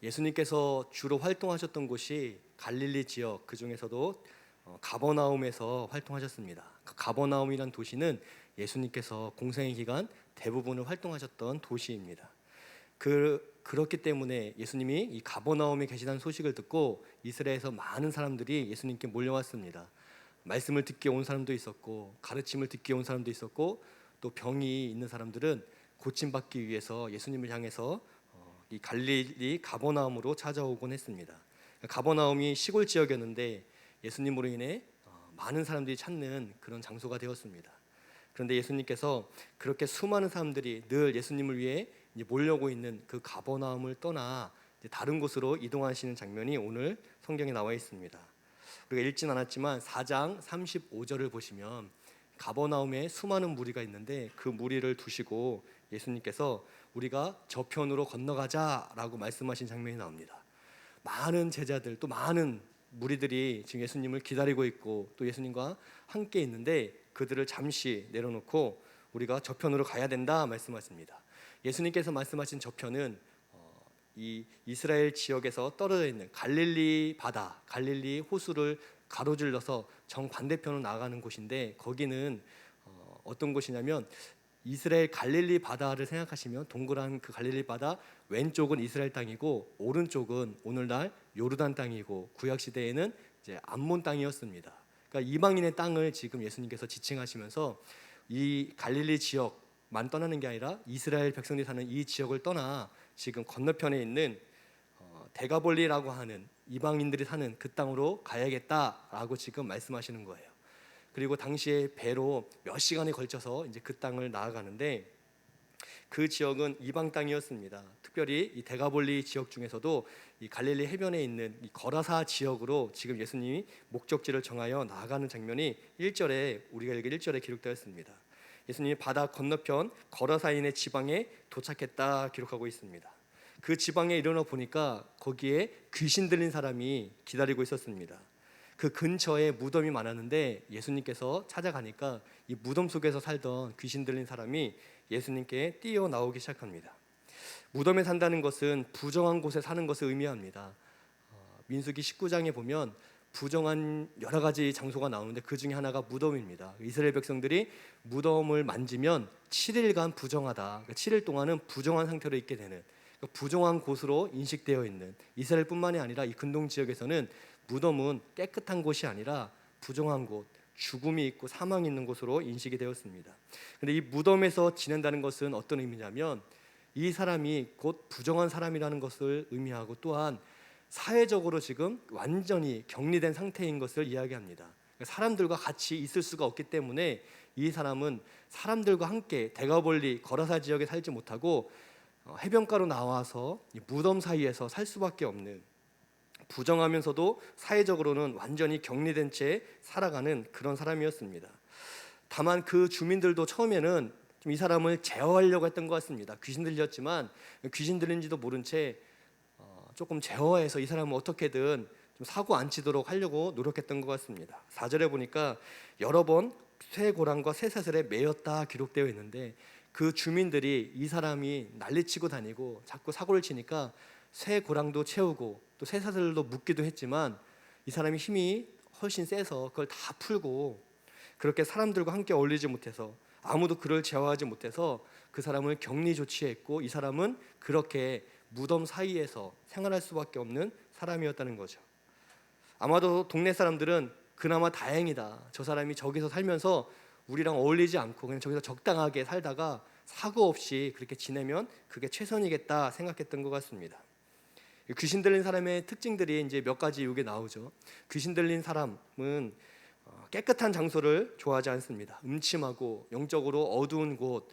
예수님께서 주로 활동하셨던 곳이 갈릴리 지역, 그 중에서도 가버나움에서 활동하셨습니다. 그 가버나움이란 도시는 예수님께서 공생의 기간 대부분을 활동하셨던 도시입니다. 그렇기 때문에 예수님이 이 가버나움에 계시다는 소식을 듣고 이스라엘에서 많은 사람들이 예수님께 몰려왔습니다. 말씀을 듣기 온 사람도 있었고, 가르침을 듣기 온 사람도 있었고, 또 병이 있는 사람들은 고침받기 위해서 예수님을 향해서 이 갈릴리 가버나움으로 찾아오곤 했습니다. 가버나움이 시골 지역이었는데 예수님으로 인해 많은 사람들이 찾는 그런 장소가 되었습니다. 그런데 예수님께서 그렇게 수많은 사람들이 늘 예수님을 위해 몰려오고 있는 그 가버나움을 떠나 다른 곳으로 이동하시는 장면이 오늘 성경에 나와 있습니다. 우리가 읽진 않았지만 4장 35절을 보시면 가버나움에 수많은 무리가 있는데 그 무리를 두시고 예수님께서 우리가 저편으로 건너가자라고 말씀하신 장면이 나옵니다. 많은 제자들 또 많은 무리들이 지금 예수님을 기다리고 있고 또 예수님과 함께 있는데 그들을 잠시 내려놓고 우리가 저편으로 가야 된다 말씀하십니다. 예수님께서 말씀하신 저편은 이 이스라엘 지역에서 떨어져 있는 갈릴리 바다, 갈릴리 호수를 가로질러서 정반대편으로 나아가는 곳인데 거기는 어떤 곳이냐면 이스라엘 갈릴리 바다를 생각하시면 동그란 그 갈릴리 바다 왼쪽은 이스라엘 땅이고 오른쪽은 오늘날 요르단 땅이고 구약 시대에는 이제 암몬 땅이었습니다. 그러니까 이방인의 땅을 지금 예수님께서 지칭하시면서 이 갈릴리 지역만 떠나는 게 아니라 이스라엘 백성들이 사는 이 지역을 떠나 지금 건너편에 있는 데가볼리라고 하는 이방인들이 사는 그 땅으로 가야겠다라고 지금 말씀하시는 거예요. 그리고 당시에 배로 몇 시간에 걸쳐서 이제 그 땅을 나아가는데 그 지역은 이방 땅이었습니다. 특별히 이 데가볼리 지역 중에서도 이 갈릴리 해변에 있는 이 거라사 지역으로 지금 예수님이 목적지를 정하여 나아가는 장면이 1절에 우리가 읽은 1절에 기록되었습니다. 예수님이 바다 건너편 거라사인의 지방에 도착했다 기록하고 있습니다. 그 지방에 이르러 보니까 거기에 귀신 들린 사람이 기다리고 있었습니다. 그 근처에 무덤이 많았는데 예수님께서 찾아가니까 이 무덤 속에서 살던 귀신 들린 사람이 예수님께 뛰어나오기 시작합니다. 무덤에 산다는 것은 부정한 곳에 사는 것을 의미합니다. 민수기 19장에 보면 부정한 여러 가지 장소가 나오는데 그 중에 하나가 무덤입니다. 이스라엘 백성들이 무덤을 만지면 7일간 부정하다. 7일 동안은 부정한 상태로 있게 되는 부정한 곳으로 인식되어 있는 이스라엘뿐만이 아니라 이 근동 지역에서는 무덤은 깨끗한 곳이 아니라 부정한 곳, 죽음이 있고 사망이 있는 곳으로 인식이 되었습니다. 그런데 이 무덤에서 지낸다는 것은 어떤 의미냐면 이 사람이 곧 부정한 사람이라는 것을 의미하고 또한 사회적으로 지금 완전히 격리된 상태인 것을 이야기합니다. 사람들과 같이 있을 수가 없기 때문에 이 사람은 사람들과 함께 데가볼리 거라사 지역에 살지 못하고 해변가로 나와서 무덤 사이에서 살 수밖에 없는 부정하면서도 사회적으로는 완전히 격리된 채 살아가는 그런 사람이었습니다. 다만 그 주민들도 처음에는 좀 이 사람을 제어하려고 했던 것 같습니다. 귀신 들렸지만 귀신 들린지도 모른 채 조금 제어해서 이 사람을 어떻게든 좀 사고 안 치도록 하려고 노력했던 것 같습니다. 4절에 보니까 여러 번 쇠고랑과 쇠사슬에 매였다 기록되어 있는데 그 주민들이 이 사람이 난리치고 다니고 자꾸 사고를 치니까 쇠고랑도 채우고 또 쇠사슬도 묶기도 했지만 이 사람이 힘이 훨씬 세서 그걸 다 풀고 그렇게 사람들과 함께 어울리지 못해서 아무도 그를 제어하지 못해서 그 사람을 격리 조치했고 이 사람은 그렇게 무덤 사이에서 생활할 수밖에 없는 사람이었다는 거죠. 아마도 동네 사람들은 그나마 다행이다. 저 사람이 저기서 살면서 우리랑 어울리지 않고 그냥 저기서 적당하게 살다가 사고 없이 그렇게 지내면 그게 최선이겠다 생각했던 것 같습니다. 귀신 들린 사람의 특징들이 이제 몇 가지 이게 나오죠. 귀신 들린 사람은 깨끗한 장소를 좋아하지 않습니다. 음침하고 영적으로 어두운 곳,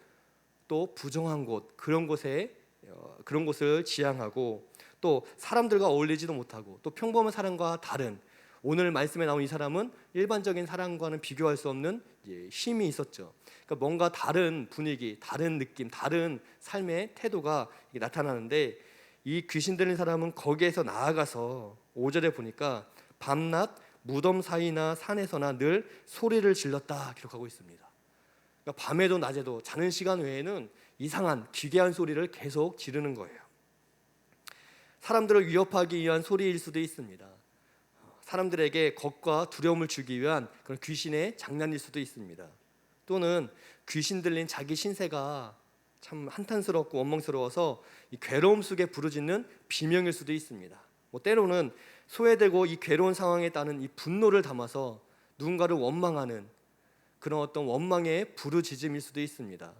또 부정한 곳 그런 곳을 지향하고 또 사람들과 어울리지도 못하고 또 평범한 사람과 다른 오늘 말씀에 나온 이 사람은 일반적인 사람과는 비교할 수 없는 힘이 있었죠. 그러니까 뭔가 다른 분위기, 다른 느낌, 다른 삶의 태도가 나타나는데 이 귀신 들린 사람은 거기에서 나아가서 5절에 보니까 밤낮 무덤 사이나 산에서나 늘 소리를 질렀다 기록하고 있습니다. 그러니까 밤에도 낮에도 자는 시간 외에는 이상한 기괴한 소리를 계속 지르는 거예요. 사람들을 위협하기 위한 소리일 수도 있습니다. 사람들에게 겁과 두려움을 주기 위한 그런 귀신의 장난일 수도 있습니다. 또는 귀신 들린 자기 신세가 참 한탄스럽고 원망스러워서 이 괴로움 속에 부르짖는 비명일 수도 있습니다. 때로는 소외되고 이 괴로운 상황에 따른 이 분노를 담아서 누군가를 원망하는 그런 어떤 원망의 부르짖음일 수도 있습니다.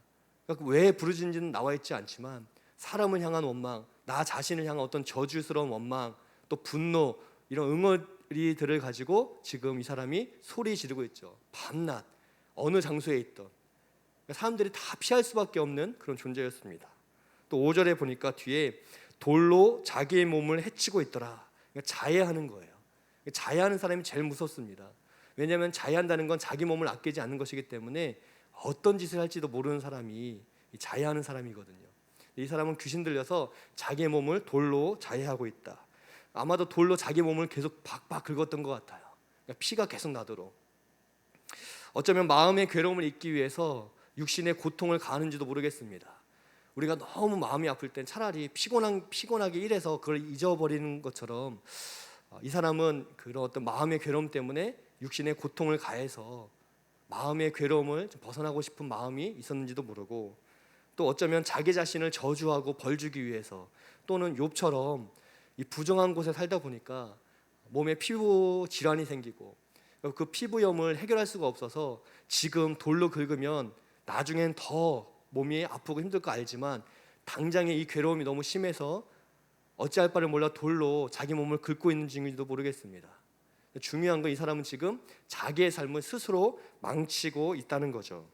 그러니까 왜 부르짖는지는 나와 있지 않지만 사람을 향한 원망, 나 자신을 향한 어떤 저주스러운 원망, 또 분노, 이런 응어리들을 가지고 지금 이 사람이 소리 지르고 있죠. 밤낮 어느 장소에 있던 사람들이 다 피할 수밖에 없는 그런 존재였습니다. 또 5절에 보니까 뒤에 돌로 자기의 몸을 해치고 있더라. 그러니까 자해하는 거예요. 자해하는 사람이 제일 무섭습니다. 왜냐하면 자해한다는 건 자기 몸을 아끼지 않는 것이기 때문에 어떤 짓을 할지도 모르는 사람이 자해하는 사람이거든요. 이 사람은 귀신 들려서 자기의 몸을 돌로 자해하고 있다. 아마도 돌로 자기 몸을 계속 박박 긁었던 것 같아요. 그러니까 피가 계속 나도록. 어쩌면 마음의 괴로움을 잊기 위해서 육신의 고통을 가하는지도 모르겠습니다. 우리가 너무 마음이 아플 땐 차라리 피곤하게 일해서 그걸 잊어버리는 것처럼 이 사람은 그런 어떤 마음의 괴로움 때문에 육신의 고통을 가해서 마음의 괴로움을 좀 벗어나고 싶은 마음이 있었는지도 모르고, 또 어쩌면 자기 자신을 저주하고 벌주기 위해서, 또는 욥처럼 이 부정한 곳에 살다 보니까 몸에 피부 질환이 생기고 그 피부염을 해결할 수가 없어서 지금 돌로 긁으면 나중엔 더 몸이 아프고 힘들 거 알지만 당장에 이 괴로움이 너무 심해서 어찌할 바를 몰라 돌로 자기 몸을 긁고 있는 중인지도 모르겠습니다. 중요한 건 이 사람은 지금 자기의 삶을 스스로 망치고 있다는 거죠.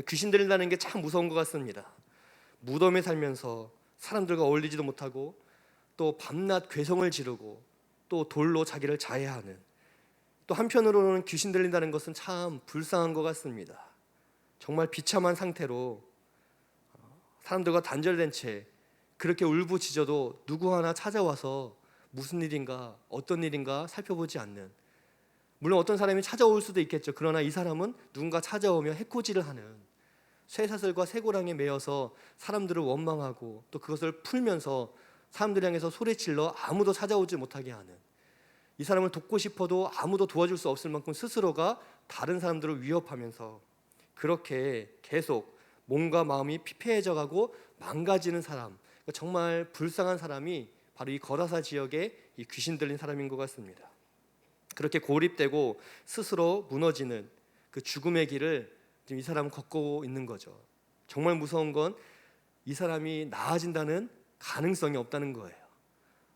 귀신 들린다는 게 참 무서운 것 같습니다. 무덤에 살면서 사람들과 어울리지도 못하고 또 밤낮 괴성을 지르고 또 돌로 자기를 자해하는, 또 한편으로는 귀신 들린다는 것은 참 불쌍한 것 같습니다. 정말 비참한 상태로 사람들과 단절된 채 그렇게 울부짖어도 누구 하나 찾아와서 무슨 일인가 어떤 일인가 살펴보지 않는, 물론 어떤 사람이 찾아올 수도 있겠죠. 그러나 이 사람은 누군가 찾아오며 해코지를 하는, 쇠사슬과 쇠고랑에 매여서 사람들을 원망하고 또 그것을 풀면서 사람들 향해서 소리질러 아무도 찾아오지 못하게 하는, 이 사람을 돕고 싶어도 아무도 도와줄 수 없을 만큼 스스로가 다른 사람들을 위협하면서 그렇게 계속 몸과 마음이 피폐해져 가고 망가지는 사람, 정말 불쌍한 사람이 바로 이 거라사 지역에 이 귀신 들린 사람인 것 같습니다. 그렇게 고립되고 스스로 무너지는 그 죽음의 길을 지금 이 사람은 걷고 있는 거죠. 정말 무서운 건 이 사람이 나아진다는 가능성이 없다는 거예요.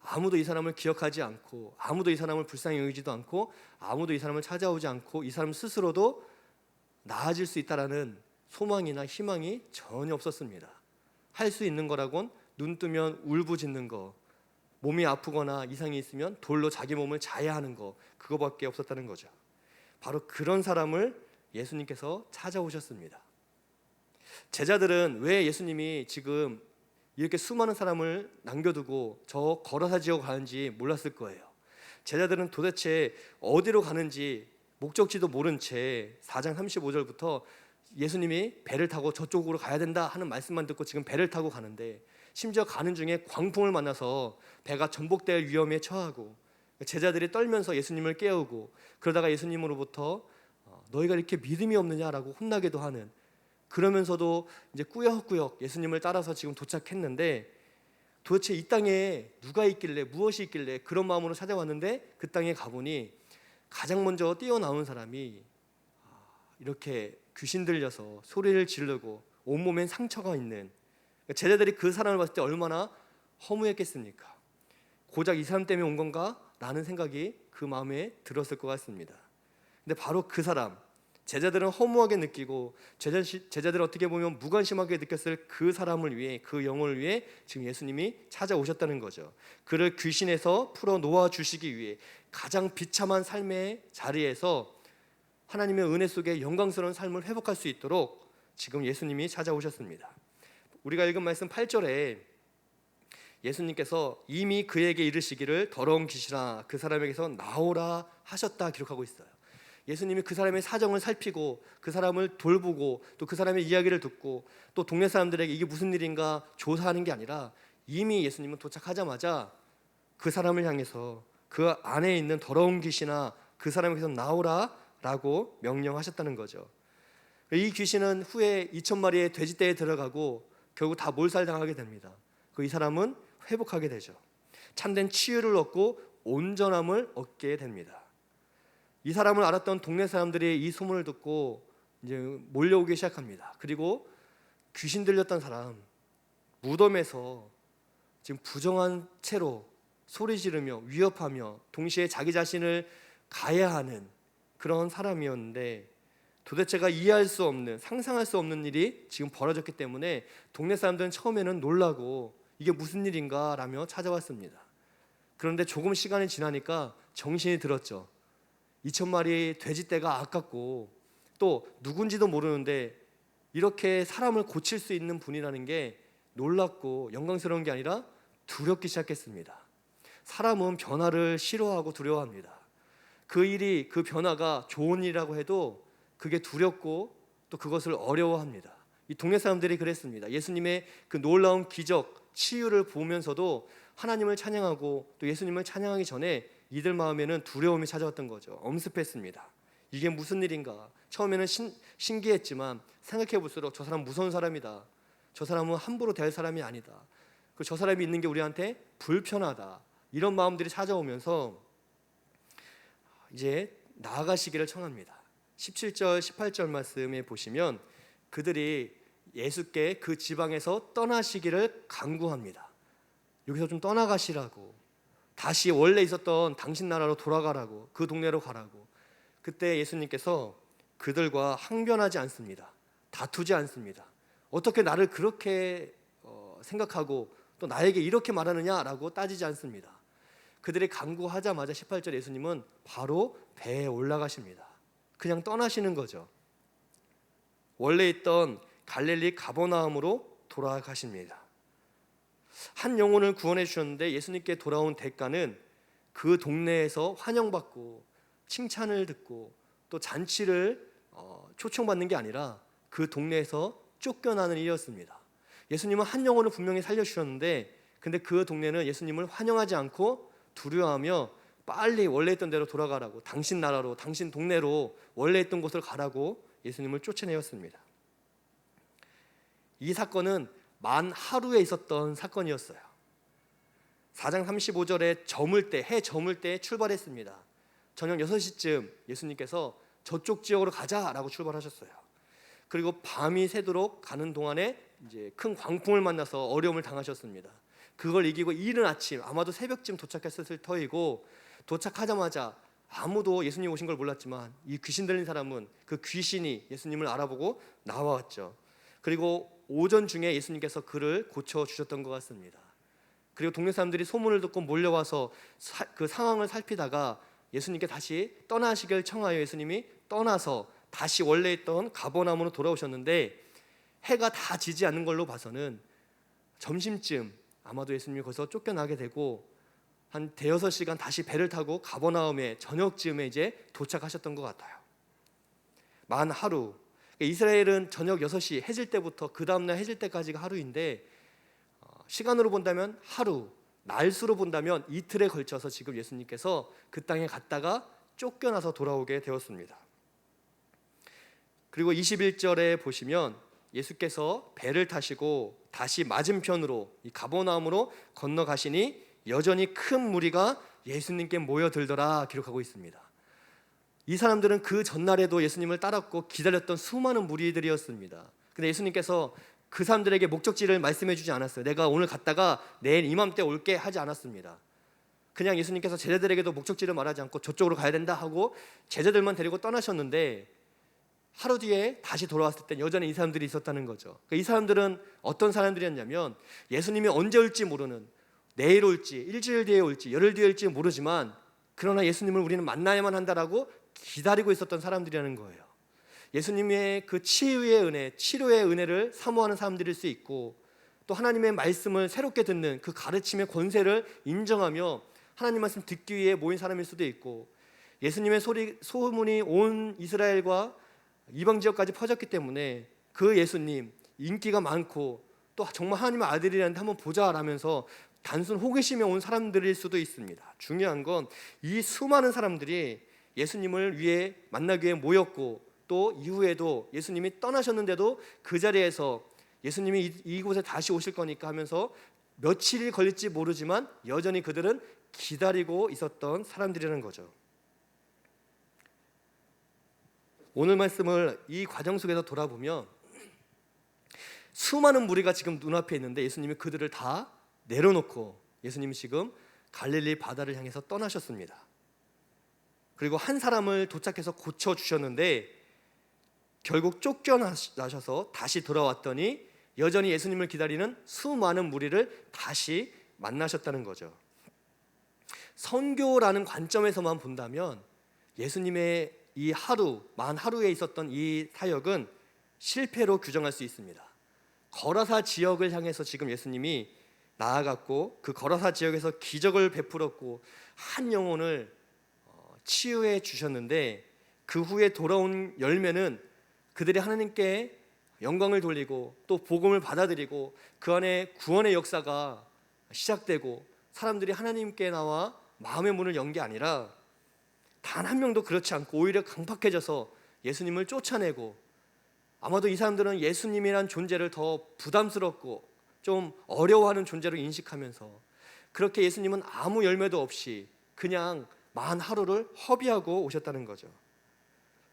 아무도 이 사람을 기억하지 않고 아무도 이 사람을 불쌍히 여기지도 않고 아무도 이 사람을 찾아오지 않고 이 사람 스스로도 나아질 수 있다라는 소망이나 희망이 전혀 없었습니다. 할 수 있는 거라곤 눈 뜨면 울부짖는 거, 몸이 아프거나 이상이 있으면 돌로 자기 몸을 자해하는 거, 그거밖에 없었다는 거죠. 바로 그런 사람을 예수님께서 찾아오셨습니다. 제자들은 왜 예수님이 지금 이렇게 수많은 사람을 남겨두고 저 거라사 지역 가는지 몰랐을 거예요. 제자들은 도대체 어디로 가는지 목적지도 모른 채 4장 35절부터 예수님이 배를 타고 저쪽으로 가야 된다 하는 말씀만 듣고 지금 배를 타고 가는데, 심지어 가는 중에 광풍을 만나서 배가 전복될 위험에 처하고 제자들이 떨면서 예수님을 깨우고, 그러다가 예수님으로부터 너희가 이렇게 믿음이 없느냐라고 혼나기도 하는, 그러면서도 이제 꾸역꾸역 예수님을 따라서 지금 도착했는데 도대체 이 땅에 누가 있길래, 무엇이 있길래 그런 마음으로 찾아왔는데 그 땅에 가보니 가장 먼저 뛰어나온 사람이 이렇게 귀신 들려서 소리를 지르고 온몸엔 상처가 있는, 제자들이 그 사람을 봤을 때 얼마나 허무했겠습니까? 고작 이 사람 때문에 온 건가? 라는 생각이 그 마음에 들었을 것 같습니다. 근데 바로 그 사람, 제자들은 허무하게 느끼고 제자들은 어떻게 보면 무관심하게 느꼈을 그 사람을 위해, 그 영혼을 위해 지금 예수님이 찾아오셨다는 거죠. 그를 귀신에서 풀어 놓아주시기 위해 가장 비참한 삶의 자리에서 하나님의 은혜 속에 영광스러운 삶을 회복할 수 있도록 지금 예수님이 찾아오셨습니다. 우리가 읽은 말씀 8절에 예수님께서 이미 그에게 이르시기를 더러운 귀신아 그 사람에게서 나오라 하셨다 기록하고 있어요. 예수님이 그 사람의 사정을 살피고 그 사람을 돌보고 또 그 사람의 이야기를 듣고 또 동네 사람들에게 이게 무슨 일인가 조사하는 게 아니라 이미 예수님은 도착하자마자 그 사람을 향해서 그 안에 있는 더러운 귀신아 그 사람에게서 나오라 라고 명령하셨다는 거죠. 이 귀신은 후에 2,000마리의 돼지떼에 들어가고 결국 다 몰살당하게 됩니다. 이 사람은 회복하게 되죠. 참된 치유를 얻고 온전함을 얻게 됩니다. 이 사람을 알았던 동네 사람들이 이 소문을 듣고 이제 몰려오기 시작합니다. 그리고 귀신 들렸던 사람 무덤에서 지금 부정한 채로 소리 지르며 위협하며 동시에 자기 자신을 가해하는 그런 사람이었는데 도대체가 이해할 수 없는 상상할 수 없는 일이 지금 벌어졌기 때문에 동네 사람들은 처음에는 놀라고 이게 무슨 일인가 라며 찾아왔습니다. 그런데 조금 시간이 지나니까 정신이 들었죠. 2,000마리 돼지떼가 아깝고 또 누군지도 모르는데 이렇게 사람을 고칠 수 있는 분이라는 게 놀랍고 영광스러운 게 아니라 두렵기 시작했습니다. 사람은 변화를 싫어하고 두려워합니다. 그 일이 그 변화가 좋은 일이라고 해도 그게 두렵고 또 그것을 어려워합니다. 이 동네 사람들이 그랬습니다. 예수님의 그 놀라운 기적, 치유를 보면서도 하나님을 찬양하고 또 예수님을 찬양하기 전에 이들 마음에는 두려움이 찾아왔던 거죠. 엄습했습니다. 이게 무슨 일인가? 처음에는 신기했지만 생각해 볼수록 저 사람 무서운 사람이다. 저 사람은 함부로 대할 사람이 아니다. 저 사람이 있는 게 우리한테 불편하다. 이런 마음들이 찾아오면서 이제 나아가시기를 청합니다. 17절 18절 말씀에 보시면 그들이 예수께 그 지방에서 떠나시기를 간구합니다. 여기서 좀 떠나가시라고, 다시 원래 있었던 당신 나라로 돌아가라고, 그 동네로 가라고. 그때 예수님께서 그들과 항변하지 않습니다. 다투지 않습니다. 어떻게 나를 그렇게 생각하고 또 나에게 이렇게 말하느냐라고 따지지 않습니다. 그들이 간구하자마자 18절 예수님은 바로 배에 올라가십니다. 그냥 떠나시는 거죠. 원래 있던 갈릴리 가버나움으로 돌아가십니다. 한 영혼을 구원해 주셨는데 예수님께 돌아온 대가는 그 동네에서 환영받고 칭찬을 듣고 또 잔치를 초청받는 게 아니라 그 동네에서 쫓겨나는 일이었습니다. 예수님은 한 영혼을 분명히 살려주셨는데 근데 그 동네는 예수님을 환영하지 않고 두려워하며 빨리 원래 있던 데로 돌아가라고, 당신 나라로, 당신 동네로 원래 있던 곳을 가라고 예수님을 쫓아내었습니다. 이 사건은 만 하루에 있었던 사건이었어요. 4장 35절에 해 저물 때 출발했습니다. 저녁 6시쯤 예수님께서 저쪽 지역으로 가자라고 출발하셨어요. 그리고 밤이 새도록 가는 동안에 이제 큰 광풍을 만나서 어려움을 당하셨습니다. 그걸 이기고 이른 아침, 아마도 새벽쯤 도착했을 터이고 도착하자마자 아무도 예수님 오신 걸 몰랐지만 이 귀신 들린 사람은 그 귀신이 예수님을 알아보고 나와왔죠. 그리고 오전 중에 예수님께서 그를 고쳐주셨던 것 같습니다. 그리고 동네 사람들이 소문을 듣고 몰려와서 그 상황을 살피다가 예수님께 다시 떠나시길 청하여 예수님이 떠나서 다시 원래 있던 가버나움으로 돌아오셨는데 해가 다 지지 않는 걸로 봐서는 점심쯤 아마도 예수님이 거기서 쫓겨나게 되고 한 대여섯 시간 다시 배를 타고 가버나움에 저녁쯤에 이제 도착하셨던 것 같아요. 만 하루. 이스라엘은 저녁 6시 해질 때부터 그 다음날 해질 때까지가 하루인데 시간으로 본다면 하루, 날수로 본다면 이틀에 걸쳐서 지금 예수님께서 그 땅에 갔다가 쫓겨나서 돌아오게 되었습니다. 그리고 21절에 보시면 예수께서 배를 타시고 다시 맞은편으로 이 가버나움으로 건너가시니 여전히 큰 무리가 예수님께 모여들더라 기록하고 있습니다. 이 사람들은 그 전날에도 예수님을 따랐고 기다렸던 수많은 무리들이었습니다. 근데 예수님께서 그 사람들에게 목적지를 말씀해 주지 않았어요. 내가 오늘 갔다가 내일 이맘때 올게 하지 않았습니다. 그냥 예수님께서 제자들에게도 목적지를 말하지 않고 저쪽으로 가야 된다 하고 제자들만 데리고 떠나셨는데 하루 뒤에 다시 돌아왔을 때 여전히 이 사람들이 있었다는 거죠. 이 사람들은 어떤 사람들이었냐면 예수님이 언제 올지 모르는, 내일 올지 일주일 뒤에 올지 열흘 뒤에 올지 모르지만 그러나 예수님을 우리는 만나야만 한다라고 기다리고 있었던 사람들이라는 거예요. 예수님의 그 치유의 은혜, 치료의 은혜를 사모하는 사람들일 수 있고 또 하나님의 말씀을 새롭게 듣는 그 가르침의 권세를 인정하며 하나님 말씀 듣기 위해 모인 사람일 수도 있고 예수님의 소문이 온 이스라엘과 이방 지역까지 퍼졌기 때문에 그 예수님 인기가 많고 또 정말 하나님의 아들이라는데 한번 보자라면서 단순 호기심에 온 사람들일 수도 있습니다. 중요한 건 이 수많은 사람들이 예수님을 위해 만나기 위해 모였고, 또 이후에도 예수님이 떠나셨는데도 그 자리에서 예수님이 이곳에 다시 오실 거니까 하면서 며칠이 걸릴지 모르지만 여전히 그들은 기다리고 있었던 사람들이라는 거죠. 오늘 말씀을 이 과정 속에서 돌아보면 수많은 무리가 지금 눈앞에 있는데 예수님이 그들을 다 내려놓고 예수님이 지금 갈릴리 바다를 향해서 떠나셨습니다. 그리고 한 사람을 도착해서 고쳐주셨는데 결국 쫓겨나셔서 다시 돌아왔더니 여전히 예수님을 기다리는 수많은 무리를 다시 만나셨다는 거죠. 선교라는 관점에서만 본다면 예수님의 이 만 하루에 있었던 이 사역은 실패로 규정할 수 있습니다. 거라사 지역을 향해서 지금 예수님이 나아갔고, 그 거라사 지역에서 기적을 베풀었고 한 영혼을 치유해 주셨는데, 그 후에 돌아온 열매는 그들이 하나님께 영광을 돌리고 또 복음을 받아들이고 그 안에 구원의 역사가 시작되고 사람들이 하나님께 나와 마음의 문을 연 게 아니라 단 한 명도 그렇지 않고 오히려 강팍해져서 예수님을 쫓아내고, 아마도 이 사람들은 예수님이란 존재를 더 부담스럽고 좀 어려워하는 존재로 인식하면서 그렇게 예수님은 아무 열매도 없이 그냥 만 하루를 허비하고 오셨다는 거죠.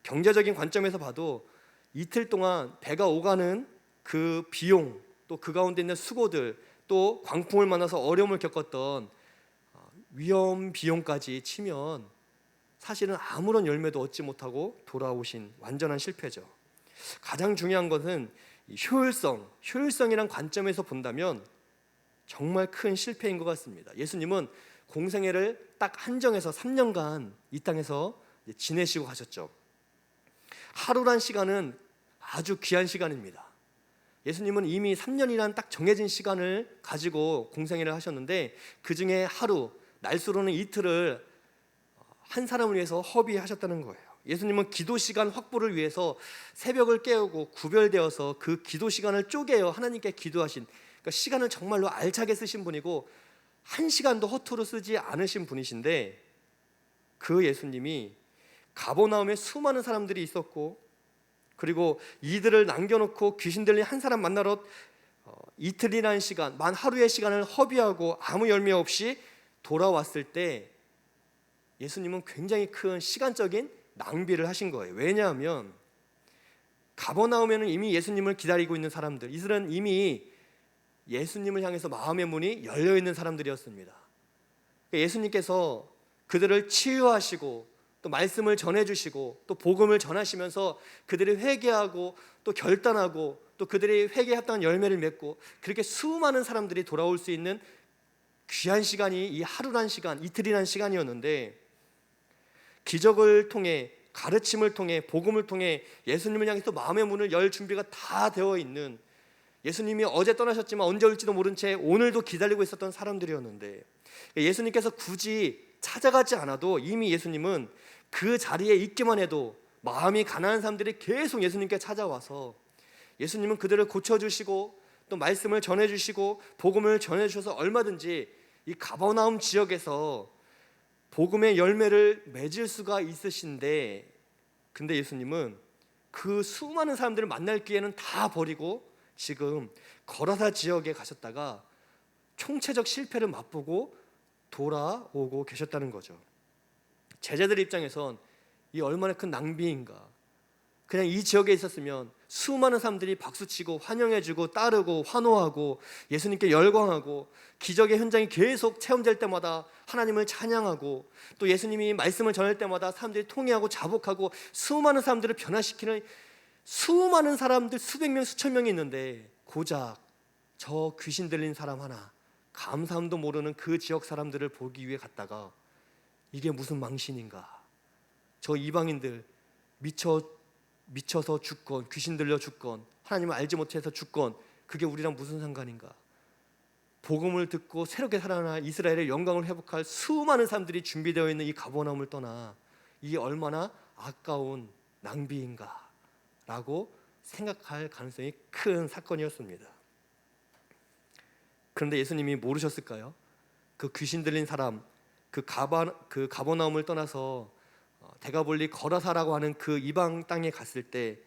경제적인 관점에서 봐도 이틀 동안 배가 오가는 그 비용, 또 그 가운데 있는 수고들, 또 광풍을 만나서 어려움을 겪었던 위험 비용까지 치면 사실은 아무런 열매도 얻지 못하고 돌아오신 완전한 실패죠. 가장 중요한 것은 효율성이란 관점에서 본다면 정말 큰 실패인 것 같습니다. 예수님은 공생애를 딱 한정해서 3년간 이 땅에서 지내시고 가셨죠. 하루란 시간은 아주 귀한 시간입니다. 예수님은 이미 3년이란 딱 정해진 시간을 가지고 공생애를 하셨는데 그 중에 하루, 날수로는 이틀을 한 사람을 위해서 허비하셨다는 거예요. 예수님은 기도 시간 확보를 위해서 새벽을 깨우고 구별되어서 그 기도 시간을 쪼개어 하나님께 기도하신, 그러니까 시간을 정말로 알차게 쓰신 분이고 한 시간도 허투루 쓰지 않으신 분이신데, 그 예수님이 가버나움에 수많은 사람들이 있었고, 그리고 이들을 남겨놓고 귀신 들린 한 사람 만나러 이틀이라는 시간, 만 하루의 시간을 허비하고 아무 열매 없이 돌아왔을 때 예수님은 굉장히 큰 시간적인 낭비를 하신 거예요. 왜냐하면 가버나움에는 이미 예수님을 기다리고 있는 사람들, 이들은 이미 예수님을 향해서 마음의 문이 열려 있는 사람들이었습니다. 예수님께서 그들을 치유하시고 또 말씀을 전해주시고 또 복음을 전하시면서 그들이 회개하고 또 결단하고 또 그들이 회개했던 열매를 맺고 그렇게 수많은 사람들이 돌아올 수 있는 귀한 시간이 이 하루란 시간, 이틀이란 시간이었는데, 기적을 통해, 가르침을 통해, 복음을 통해 예수님을 향해서 마음의 문을 열 준비가 다 되어 있는, 예수님이 어제 떠나셨지만 언제 올지도 모른 채 오늘도 기다리고 있었던 사람들이었는데, 예수님께서 굳이 찾아가지 않아도 이미 예수님은 그 자리에 있기만 해도 마음이 가난한 사람들이 계속 예수님께 찾아와서 예수님은 그들을 고쳐주시고 또 말씀을 전해주시고 복음을 전해주셔서 얼마든지 이 가버나움 지역에서 복음의 열매를 맺을 수가 있으신데, 근데 예수님은 그 수많은 사람들을 만날 기회는 다 버리고 지금 거라사 지역에 가셨다가 총체적 실패를 맛보고 돌아오고 계셨다는 거죠. 제자들 입장에선 이 얼마나 큰 낭비인가. 그냥 이 지역에 있었으면 수많은 사람들이 박수치고 환영해주고 따르고 환호하고 예수님께 열광하고 기적의 현장이 계속 체험될 때마다 하나님을 찬양하고 또 예수님이 말씀을 전할 때마다 사람들이 통회하고 자복하고 수많은 사람들을 변화시키는 수많은 사람들, 수백 명, 수천 명이 있는데 고작 저 귀신 들린 사람 하나, 감사함도 모르는 그 지역 사람들을 보기 위해 갔다가 이게 무슨 망신인가, 저 이방인들 미쳐서 죽건 귀신 들려 죽건 하나님을 알지 못해서 죽건 그게 우리랑 무슨 상관인가. 복음을 듣고 새롭게 살아나 이스라엘의 영광을 회복할 수많은 사람들이 준비되어 있는 이 가버나움을 떠나 이게 얼마나 아까운 낭비인가 라고 생각할 가능성이 큰 사건이었습니다. 그런데 예수님이 모르셨을까요? 그 귀신 들린 사람, 그 가버나움을 떠나서 데가볼리 거라사라고 하는 그 이방 땅에 갔을 때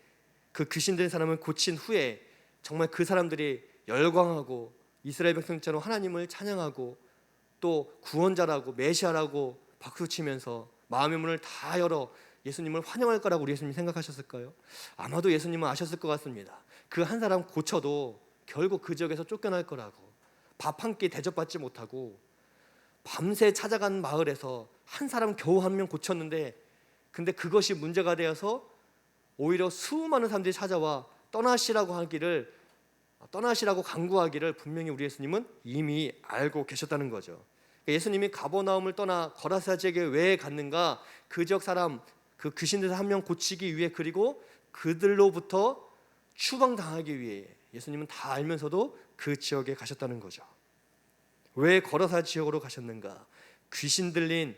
그 귀신 들린 사람을 고친 후에 정말 그 사람들이 열광하고 이스라엘 백성처럼 하나님을 찬양하고 또 구원자라고 메시아라고 박수치면서 마음의 문을 다 열어 예수님을 환영할 거라고 우리 예수님이 생각하셨을까요? 아마도 예수님은 아셨을 것 같습니다. 그 한 사람 고쳐도 결국 그 지역에서 쫓겨날 거라고, 밥 한 끼 대접받지 못하고 밤새 찾아간 마을에서 한 사람 겨우 한 명 고쳤는데, 근데 그것이 문제가 되어서 오히려 수많은 사람들이 찾아와 떠나시라고 강구하기를 분명히 우리 예수님은 이미 알고 계셨다는 거죠. 예수님이 가버나움을 떠나 거라사 지역에 왜 갔는가? 그 지역 사람, 그 귀신들 한 명 고치기 위해, 그리고 그들로부터 추방당하기 위해 예수님은 다 알면서도 그 지역에 가셨다는 거죠. 왜 거라사 지역으로 가셨는가? 귀신 들린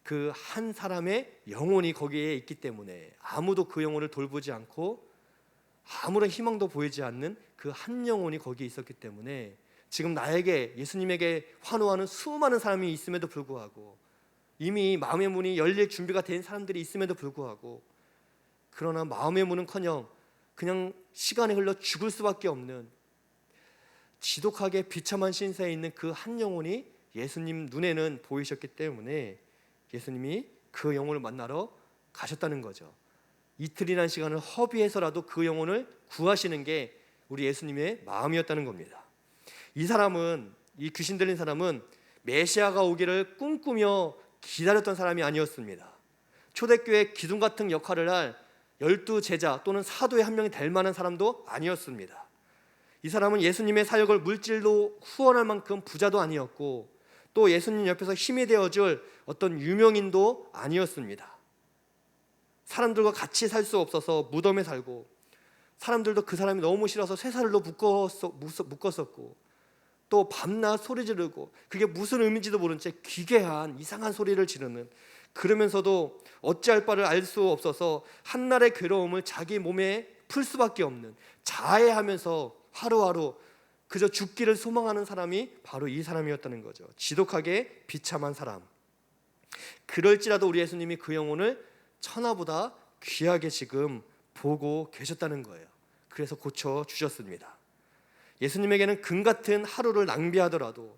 그 한 사람의 영혼이 거기에 있기 때문에, 아무도 그 영혼을 돌보지 않고 아무런 희망도 보이지 않는 그 한 영혼이 거기에 있었기 때문에, 지금 나에게, 예수님에게 환호하는 수많은 사람이 있음에도 불구하고, 이미 마음의 문이 열릴 준비가 된 사람들이 있음에도 불구하고, 그러나 마음의 문은커녕 그냥 시간이 흘러 죽을 수밖에 없는 지독하게 비참한 신세에 있는 그 한 영혼이 예수님 눈에는 보이셨기 때문에 예수님이 그 영혼을 만나러 가셨다는 거죠. 이틀이라는 시간을 허비해서라도 그 영혼을 구하시는 게 우리 예수님의 마음이었다는 겁니다. 이 귀신 들린 사람은 메시아가 오기를 꿈꾸며 기다렸던 사람이 아니었습니다. 초대교회 기둥 같은 역할을 할 12제자 또는 사도의 한 명이 될 만한 사람도 아니었습니다. 이 사람은 예수님의 사역을 물질로 후원할 만큼 부자도 아니었고, 또 예수님 옆에서 힘이 되어줄 어떤 유명인도 아니었습니다. 사람들과 같이 살 수 없어서 무덤에 살고, 사람들도 그 사람이 너무 싫어서 쇠사슬로 묶었었고, 또 밤낮 소리 지르고 그게 무슨 의미인지도 모른 채 기괴한 이상한 소리를 지르는, 그러면서도 어찌할 바를 알 수 없어서 한날의 괴로움을 자기 몸에 풀 수밖에 없는, 자해하면서 하루하루 그저 죽기를 소망하는 사람이 바로 이 사람이었다는 거죠. 지독하게 비참한 사람. 그럴지라도 우리 예수님이 그 영혼을 천하보다 귀하게 지금 보고 계셨다는 거예요. 그래서 고쳐주셨습니다. 예수님에게는 금같은 하루를 낭비하더라도,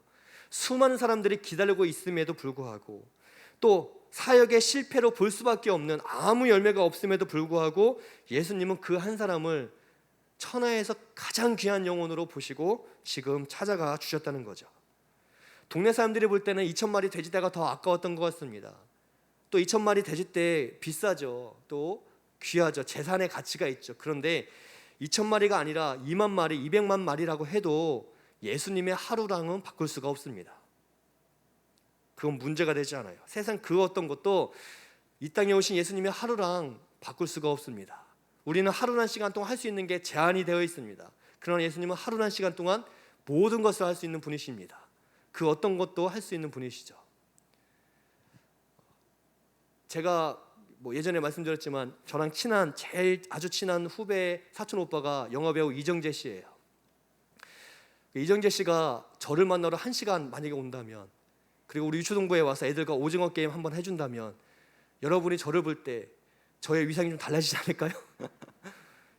수많은 사람들이 기다리고 있음에도 불구하고, 또 사역의 실패로 볼 수밖에 없는 아무 열매가 없음에도 불구하고 예수님은 그 한 사람을 천하에서 가장 귀한 영혼으로 보시고 지금 찾아가 주셨다는 거죠. 동네 사람들이 볼 때는 2,000마리 돼지떼가 더 아까웠던 것 같습니다. 또 2,000마리 돼지떼 비싸죠. 또 귀하죠. 재산의 가치가 있죠. 그런데 2,000마리가 아니라 2만 마리, 200만 마리라고 해도 예수님의 하루랑은 바꿀 수가 없습니다. 그건 문제가 되지 않아요. 세상 그 어떤 것도 이 땅에 오신 예수님의 하루랑 바꿀 수가 없습니다. 우리는 하루란 시간 동안 할 수 있는 게 제한이 되어 있습니다. 그러나 예수님은 하루란 시간 동안 모든 것을 할 수 있는 분이십니다. 그 어떤 것도 할 수 있는 분이시죠. 제가 예전에 말씀드렸지만 저랑 아주 친한 후배 사촌 오빠가 영화배우 이정재 씨예요. 이정재 씨가 저를 만나러 1시간 만약에 온다면, 그리고 우리 유초동부에 와서 애들과 오징어 게임 한번 해준다면, 여러분이 저를 볼 때 저의 위상이 좀 달라지지 않을까요?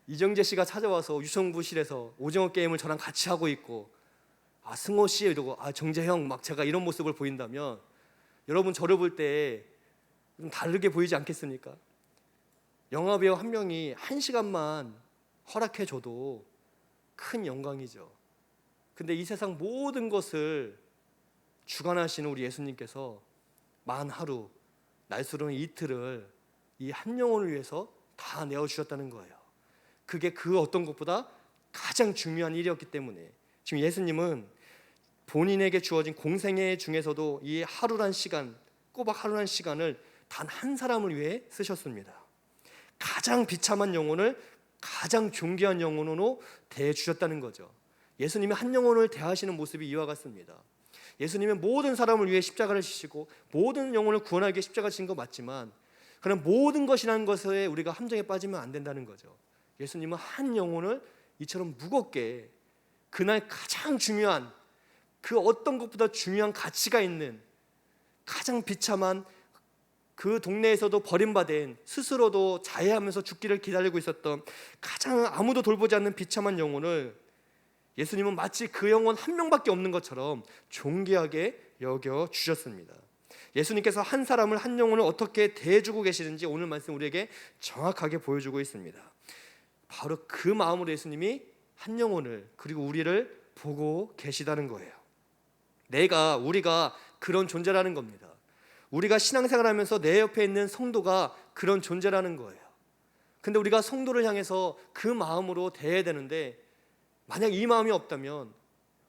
이정재 씨가 찾아와서 유성부실에서 오징어 게임을 저랑 같이 하고 있고, 승호 씨 이러고, 정재 형 막 제가 이런 모습을 보인다면 여러분 저를 볼 때 좀 다르게 보이지 않겠습니까? 영화배우 한 명이 1시간만 허락해줘도 큰 영광이죠. 근데 이 세상 모든 것을 주관하시는 우리 예수님께서 만 하루, 날수로는 이틀을 이 한 영혼을 위해서 다 내어주셨다는 거예요. 그게 그 어떤 것보다 가장 중요한 일이었기 때문에 지금 예수님은 본인에게 주어진 공생애 중에서도 이 하루란 시간, 꼬박 하루란 시간을 단 한 사람을 위해 쓰셨습니다. 가장 비참한 영혼을 가장 존귀한 영혼으로 대해주셨다는 거죠. 예수님이 한 영혼을 대하시는 모습이 이와 같습니다. 예수님은 모든 사람을 위해 십자가를 지시고 모든 영혼을 구원하기 위해 십자가 지신 거 맞지만, 그런 모든 것이라는 것에 우리가 함정에 빠지면 안 된다는 거죠. 예수님은 한 영혼을 이처럼 무겁게, 그날 가장 중요한 그 어떤 것보다 중요한 가치가 있는 가장 비참한 그 동네에서도 버림받은 스스로도 자해하면서 죽기를 기다리고 있었던 가장 아무도 돌보지 않는 비참한 영혼을 예수님은 마치 그 영혼 한 명밖에 없는 것처럼 존귀하게 여겨 주셨습니다. 예수님께서 한 사람을, 한 영혼을 어떻게 대해주고 계시는지 오늘 말씀 우리에게 정확하게 보여주고 있습니다. 바로 그 마음으로 예수님이 한 영혼을, 그리고 우리를 보고 계시다는 거예요. 우리가 그런 존재라는 겁니다. 우리가 신앙생활하면서 내 옆에 있는 성도가 그런 존재라는 거예요. 근데 우리가 성도를 향해서 그 마음으로 대해야 되는데, 만약 이 마음이 없다면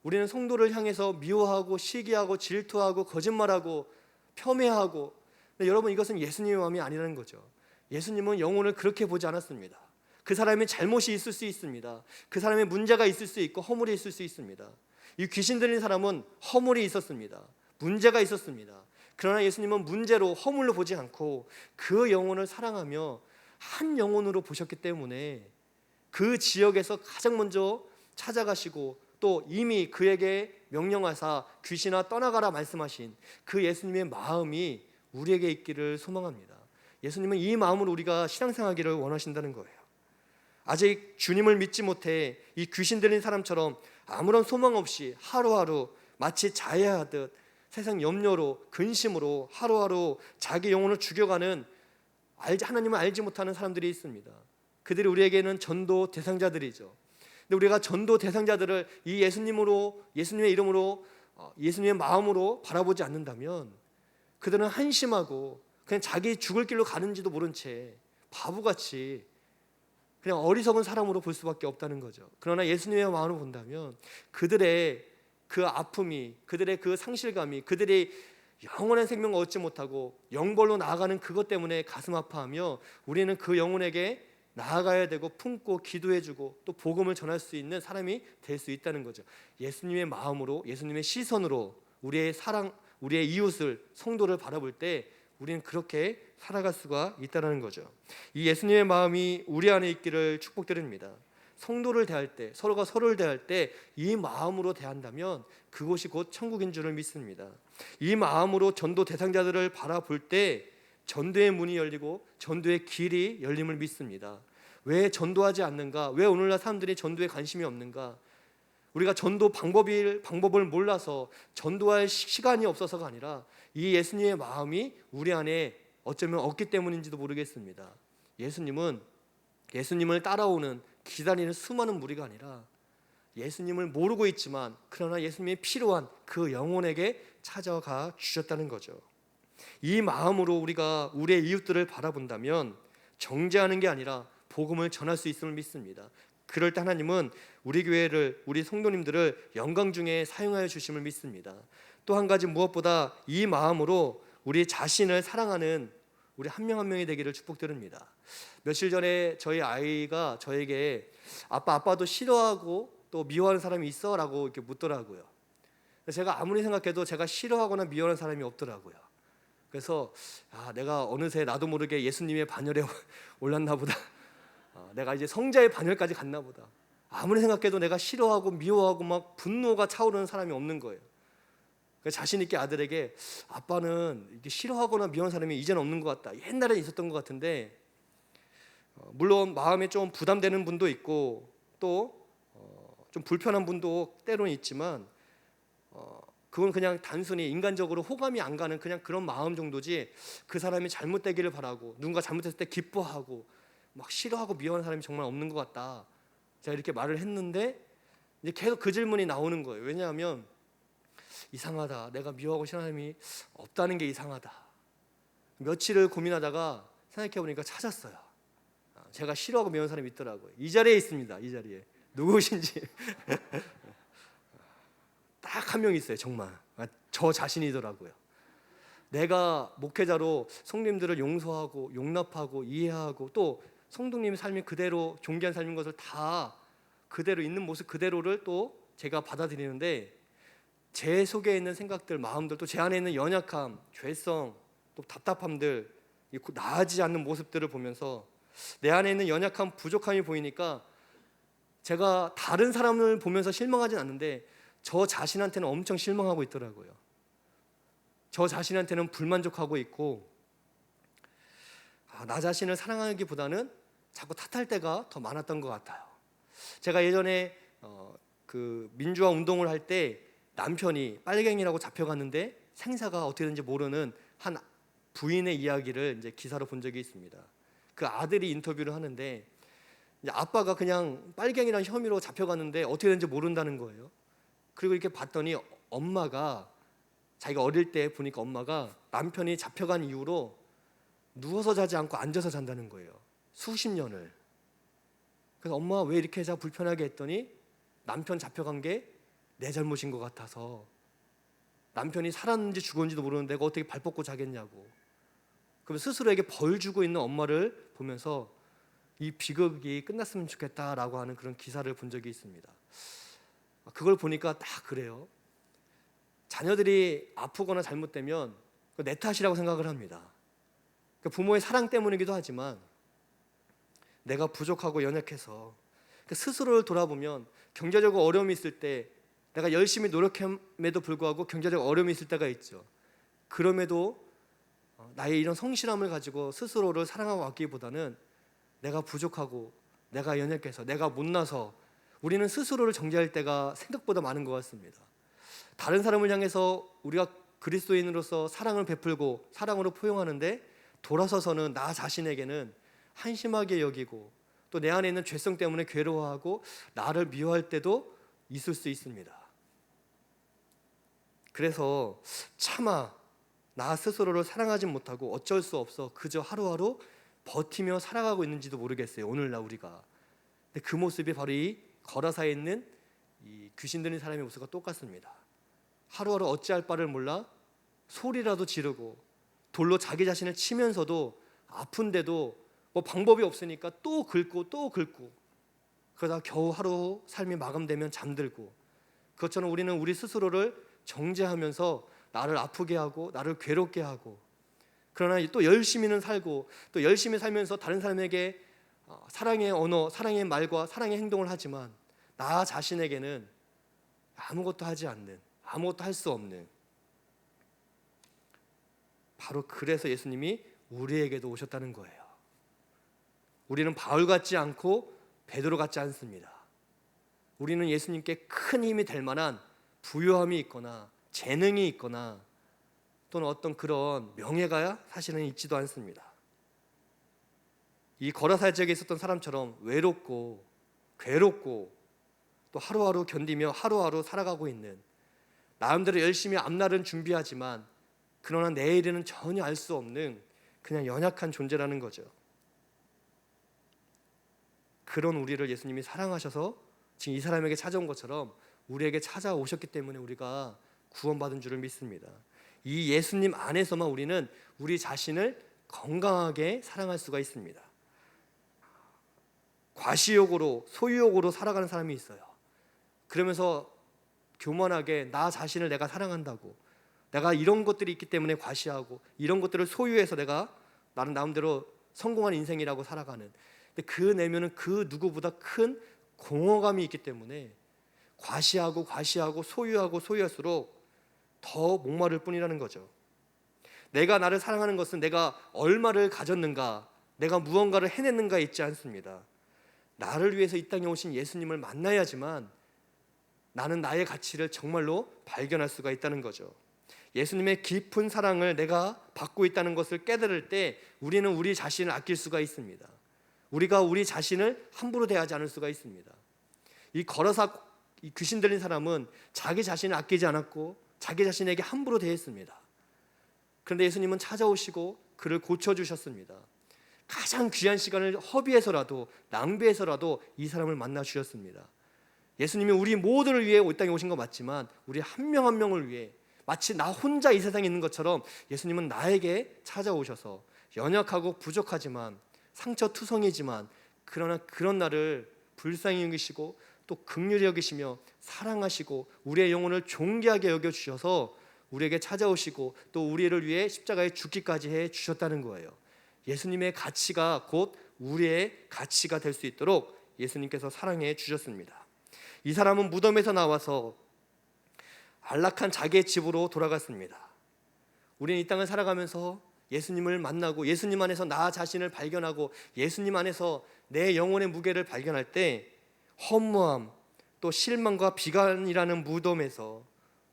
우리는 성도를 향해서 미워하고 시기하고 질투하고 거짓말하고 폄훼하고, 근데 여러분, 이것은 예수님의 마음이 아니라는 거죠. 예수님은 영혼을 그렇게 보지 않았습니다. 그 사람의 잘못이 있을 수 있습니다. 그 사람의 문제가 있을 수 있고 허물이 있을 수 있습니다. 이 귀신 들린 사람은 허물이 있었습니다. 문제가 있었습니다. 그러나 예수님은 문제로, 허물로 보지 않고 그 영혼을 사랑하며 한 영혼으로 보셨기 때문에 그 지역에서 가장 먼저 찾아가시고 또 이미 그에게 명령하사 귀신아 떠나가라 말씀하신 그 예수님의 마음이 우리에게 있기를 소망합니다. 예수님은 이 마음으로 우리가 신앙생활하기를 원하신다는 거예요. 아직 주님을 믿지 못해 이 귀신 들린 사람처럼 아무런 소망 없이 하루하루 마치 자해하듯 세상 염려로, 근심으로 하루하루 자기 영혼을 죽여가는, 하나님을 알지 못하는 사람들이 있습니다. 그들이 우리에게는 전도 대상자들이죠. 근데 우리가 전도 대상자들을 이 예수님의 이름으로, 예수님의 마음으로 바라보지 않는다면 그들은 한심하고 그냥 자기 죽을 길로 가는지도 모른 채 바보같이 그냥 어리석은 사람으로 볼 수밖에 없다는 거죠. 그러나 예수님의 마음으로 본다면 그들의 그 아픔이, 그들의 그 상실감이, 그들이 영원한 생명을 얻지 못하고 영벌로 나아가는 그것 때문에 가슴 아파하며 우리는 그 영혼에게 나아가야 되고 품고 기도해주고 또 복음을 전할 수 있는 사람이 될 수 있다는 거죠. 예수님의 마음으로, 예수님의 시선으로 우리의 사랑, 우리의 이웃을, 성도를 바라볼 때 우리는 그렇게 살아갈 수가 있다는 거죠. 이 예수님의 마음이 우리 안에 있기를 축복드립니다. 성도를 대할 때, 서로가 서로를 대할 때 이 마음으로 대한다면 그곳이 곧 천국인 줄을 믿습니다. 이 마음으로 전도 대상자들을 바라볼 때 전도의 문이 열리고 전도의 길이 열림을 믿습니다. 왜 전도하지 않는가? 왜 오늘날 사람들이 전도에 관심이 없는가? 우리가 전도 방법을 몰라서 전도할 시간이 없어서가 아니라 이 예수님의 마음이 우리 안에 어쩌면 없기 때문인지도 모르겠습니다. 예수님을 따라오는, 기다리는 수많은 무리가 아니라 예수님을 모르고 있지만 그러나 예수님이 필요한 그 영혼에게 찾아가 주셨다는 거죠. 이 마음으로 우리가 우리의 이웃들을 바라본다면 정죄하는 게 아니라 복음을 전할 수 있음을 믿습니다. 그럴 때 하나님은 우리 교회를, 우리 성도님들을 영광 중에 사용하여 주심을 믿습니다. 또 한 가지, 무엇보다 이 마음으로 우리 자신을 사랑하는 우리 한 명 한 명이 되기를 축복드립니다. 며칠 전에 저희 아이가 저에게 아빠도 싫어하고 또 미워하는 사람이 있어? 라고 이렇게 묻더라고요. 제가 아무리 생각해도 제가 싫어하거나 미워하는 사람이 없더라고요. 그래서 내가 어느새 나도 모르게 예수님의 반열에 올랐나 보다. 내가 이제 성자의 반열까지 갔나 보다. 아무리 생각해도 내가 싫어하고 미워하고 막 분노가 차오르는 사람이 없는 거예요. 자신 있게 아들에게 아빠는 이렇게 싫어하거나 미워하는 사람이 이제는 없는 것 같다. 옛날에 있었던 것 같은데, 물론 마음에 좀 부담되는 분도 있고 또 좀 불편한 분도 때로는 있지만 그건 그냥 단순히 인간적으로 호감이 안 가는 그냥 그런 마음 정도지, 그 사람이 잘못되기를 바라고 누군가 잘못했을 때 기뻐하고 막 싫어하고 미워하는 사람이 정말 없는 것 같다. 제가 이렇게 말을 했는데 이제 계속 그 질문이 나오는 거예요. 왜냐하면 이상하다. 내가 미워하고 싫어하는 사람이 없다는 게 이상하다. 며칠을 고민하다가 생각해보니까 찾았어요. 제가 싫어하고 미워하는 사람이 있더라고요. 이 자리에 있습니다. 이 자리에. 누구신지 딱 한 명 있어요. 정말 저 자신이더라고요. 내가 목회자로 성도님들을 용서하고 용납하고 이해하고 또 성도님의 삶이 그대로 존귀한 삶인 것을 다 그대로 있는 모습 그대로를 또 제가 받아들이는데, 제 속에 있는 생각들, 마음들, 또 제 안에 있는 연약함, 죄성, 또 답답함들, 나아지지 않는 모습들을 보면서 내 안에 있는 연약함, 부족함이 보이니까 제가 다른 사람을 보면서 실망하진 않는데 저 자신한테는 엄청 실망하고 있더라고요. 저 자신한테는 불만족하고 있고, 나 자신을 사랑하기보다는 자꾸 탓할 때가 더 많았던 것 같아요. 제가 예전에 그 민주화 운동을 할 때 남편이 빨갱이라고 잡혀갔는데 생사가 어떻게 되는지 모르는 한 부인의 이야기를 이제 기사로 본 적이 있습니다. 그 아들이 인터뷰를 하는데 이제 아빠가 그냥 빨갱이라는 혐의로 잡혀갔는데 어떻게 되는지 모른다는 거예요. 그리고 이렇게 봤더니 엄마가, 자기가 어릴 때 보니까 엄마가 남편이 잡혀간 이후로 누워서 자지 않고 앉아서 잔다는 거예요. 수십 년을. 그래서 엄마 왜 이렇게 자 불편하게 했더니 남편 잡혀간 게 내 잘못인 것 같아서, 남편이 살았는지 죽었는지도 모르는데 내가 어떻게 발 뻗고 자겠냐고. 그럼 스스로에게 벌 주고 있는 엄마를 보면서 이 비극이 끝났으면 좋겠다라고 하는 그런 기사를 본 적이 있습니다. 그걸 보니까 딱 그래요. 자녀들이 아프거나 잘못되면 내 탓이라고 생각을 합니다. 부모의 사랑 때문이기도 하지만 내가 부족하고 연약해서 스스로를 돌아보면 경제적으로 어려움이 있을 때 내가 열심히 노력함에도 불구하고 경제적 어려움이 있을 때가 있죠. 그럼에도 나의 이런 성실함을 가지고 스스로를 사랑하고 아끼기보다는 내가 부족하고 내가 연약해서 내가 못나서 우리는 스스로를 정죄할 때가 생각보다 많은 것 같습니다. 다른 사람을 향해서 우리가 그리스도인으로서 사랑을 베풀고 사랑으로 포용하는데 돌아서서는 나 자신에게는 한심하게 여기고 또 내 안에 있는 죄성 때문에 괴로워하고 나를 미워할 때도 있을 수 있습니다. 그래서 차마 나 스스로를 사랑하지 못하고 어쩔 수 없어 그저 하루하루 버티며 살아가고 있는지도 모르겠어요. 오늘날 우리가. 근데 그 모습이 바로 이 거라사에 있는 이 귀신 들린 사람의 모습과 똑같습니다. 하루하루 어찌할 바를 몰라 소리라도 지르고 돌로 자기 자신을 치면서도 아픈데도 뭐 방법이 없으니까 또 긁고 또 긁고, 그러다 겨우 하루 삶이 마감되면 잠들고, 그것처럼 우리는 우리 스스로를 정죄하면서 나를 아프게 하고 나를 괴롭게 하고, 그러나 또 열심히는 살고 또 열심히 살면서 다른 사람에게 사랑의 언어, 사랑의 말과 사랑의 행동을 하지만 나 자신에게는 아무것도 하지 않는, 아무것도 할 수 없는, 바로 그래서 예수님이 우리에게도 오셨다는 거예요. 우리는 바울 같지 않고 베드로 같지 않습니다. 우리는 예수님께 큰 힘이 될 만한 부유함이 있거나 재능이 있거나 또는 어떤 그런 명예가 사실은 있지도 않습니다. 이 거라사 지역에 있었던 사람처럼 외롭고 괴롭고 또 하루하루 견디며 하루하루 살아가고 있는, 나름대로 열심히 앞날은 준비하지만 그러나 내일은 전혀 알 수 없는 그냥 연약한 존재라는 거죠. 그런 우리를 예수님이 사랑하셔서 지금 이 사람에게 찾아온 것처럼 우리에게 찾아오셨기 때문에 우리가 구원받은 줄을 믿습니다. 이 예수님 안에서만 우리는 우리 자신을 건강하게 사랑할 수가 있습니다. 과시욕으로 소유욕으로 살아가는 사람이 있어요. 그러면서 교만하게 나 자신을 내가 사랑한다고, 내가 이런 것들이 있기 때문에 과시하고 이런 것들을 소유해서 내가 나는 나름대로 성공한 인생이라고 살아가는, 근데 그 내면은 그 누구보다 큰 공허감이 있기 때문에 과시하고 과시하고 소유하고 소유할수록 더 목마를 뿐이라는 거죠. 내가 나를 사랑하는 것은 내가 얼마를 가졌는가, 내가 무언가를 해냈는가에 있지 않습니다. 나를 위해서 이 땅에 오신 예수님을 만나야지만 나는 나의 가치를 정말로 발견할 수가 있다는 거죠. 예수님의 깊은 사랑을 내가 받고 있다는 것을 깨달을 때 우리는 우리 자신을 아낄 수가 있습니다. 우리가 우리 자신을 함부로 대하지 않을 수가 있습니다. 이 거라사 이 귀신 들린 사람은 자기 자신을 아끼지 않았고 자기 자신에게 함부로 대했습니다. 그런데 예수님은 찾아오시고 그를 고쳐주셨습니다. 가장 귀한 시간을 허비해서라도 낭비해서라도 이 사람을 만나 주셨습니다. 예수님이 우리 모두를 위해 이 땅에 오신 거 맞지만 우리 한 명 한 명을 위해 마치 나 혼자 이 세상에 있는 것처럼 예수님은 나에게 찾아오셔서 연약하고 부족하지만 상처투성이지만 그러나 그런 나를 불쌍히 여기시고 또 긍휼히 여기시며 사랑하시고 우리의 영혼을 존귀하게 여겨주셔서 우리에게 찾아오시고 또 우리를 위해 십자가에 죽기까지 해주셨다는 거예요. 예수님의 가치가 곧 우리의 가치가 될 수 있도록 예수님께서 사랑해 주셨습니다. 이 사람은 무덤에서 나와서 안락한 자기의 집으로 돌아갔습니다. 우리는 이 땅을 살아가면서 예수님을 만나고 예수님 안에서 나 자신을 발견하고 예수님 안에서 내 영혼의 무게를 발견할 때 허무함, 또 실망과 비관이라는 무덤에서,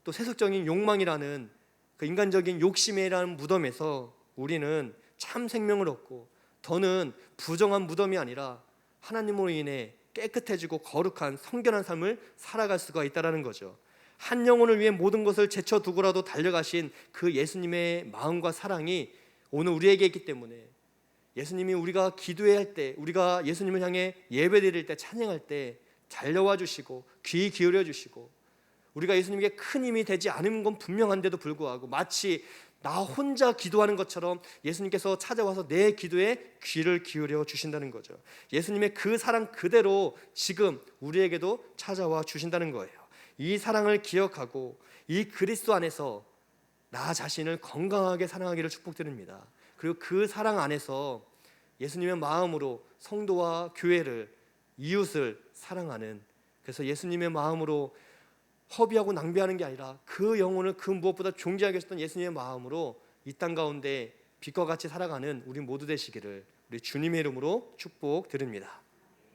또 세속적인 욕망이라는 그 인간적인 욕심이라는 무덤에서 우리는 참 생명을 얻고, 더는 부정한 무덤이 아니라 하나님으로 인해 깨끗해지고 거룩한 성결한 삶을 살아갈 수가 있다는 거죠. 한 영혼을 위해 모든 것을 제쳐두고라도 달려가신 그 예수님의 마음과 사랑이 오늘 우리에게 있기 때문에, 예수님이 우리가 기도할 때, 우리가 예수님을 향해 예배드릴 때, 찬양할 때 달려와 주시고 귀 기울여 주시고, 우리가 예수님께 큰 힘이 되지 않은 건 분명한데도 불구하고 마치 나 혼자 기도하는 것처럼 예수님께서 찾아와서 내 기도에 귀를 기울여 주신다는 거죠. 예수님의 그 사랑 그대로 지금 우리에게도 찾아와 주신다는 거예요. 이 사랑을 기억하고 이 그리스도 안에서 나 자신을 건강하게 사랑하기를 축복드립니다. 그리고 그 사랑 안에서 예수님의 마음으로 성도와 교회를, 이웃을 사랑하는, 그래서 예수님의 마음으로 허비하고 낭비하는 게 아니라 그 영혼을 그 무엇보다 존귀하게 하셨던 예수님의 마음으로 이 땅 가운데 빛과 같이 살아가는 우리 모두 되시기를 우리 주님의 이름으로 축복드립니다.